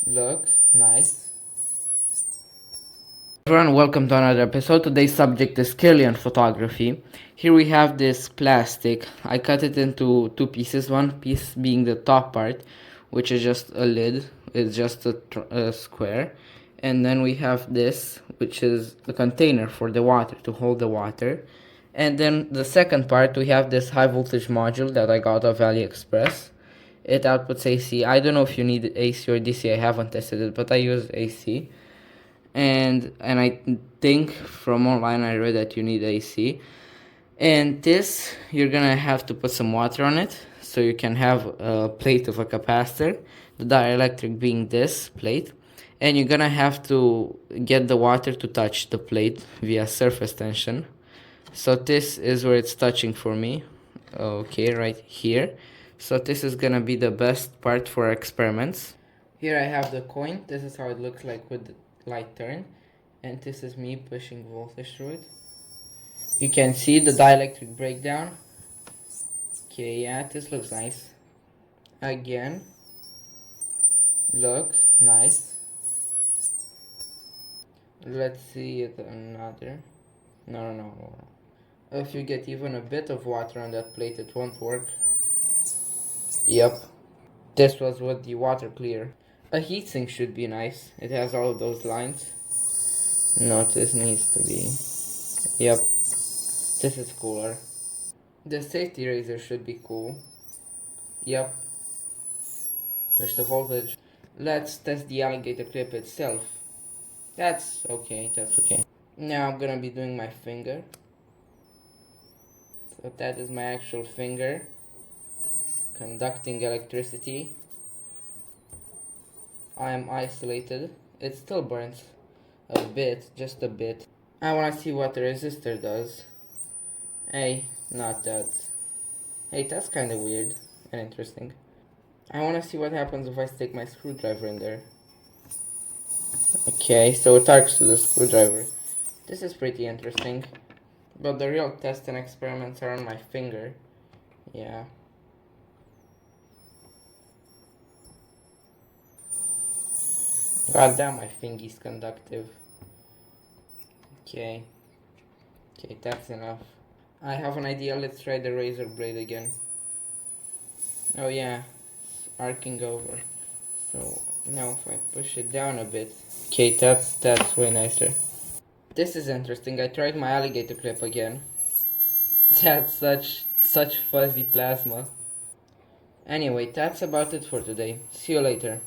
Look, nice. Everyone, welcome to another episode. Today's subject is Kirlian photography. Here we have this plastic. I cut it into two pieces. One piece being the top part, which is just a lid. It's just a square. And then we have this, which is a container for the water, to hold the water. And then the second part, we have this high voltage module that I got off AliExpress. It outputs AC. I don't know if you need AC or DC. I haven't tested it, but I use AC. And I think from online I read that you need AC. And this, you're gonna have to put some water on it, so you can have a plate of a capacitor, the dielectric being this plate, and you're gonna have to get the water to touch the plate via surface tension. So this is where it's touching for me, okay, right here. So this is gonna be the best part for experiments. Here I have the coin. This is how it looks like with the light turn, and this is me pushing voltage through it. You can see the dielectric breakdown. Okay, yeah, this looks nice. Again, look, nice. Let's see it another. No. If you get even a bit of water on that plate, it won't work. Yep, this was with the water clear. A heatsink should be nice. It has all of those lines. No, this needs to be... Yep, this is cooler. The safety razor should be cool. Yep. Push the voltage. Let's test the alligator clip itself. That's okay. Now I'm gonna be doing my finger. So that is my actual finger conducting electricity. I am isolated. It still burns a bit, just a bit. I wanna see what the resistor does. Hey, not that. Hey, that's kinda weird and interesting. I wanna see what happens if I stick my screwdriver in there. Okay, so it arcs to the screwdriver. This is pretty interesting. But the real tests and experiments are on my finger. Yeah. God damn, my fingy's conductive. Okay, that's enough. I have an idea, let's try the razor blade again. Oh yeah, it's arcing over. So now if I push it down a bit. Okay, that's way nicer. This is interesting. I tried my alligator clip again. That's such fuzzy plasma. Anyway, that's about it for today. See you later.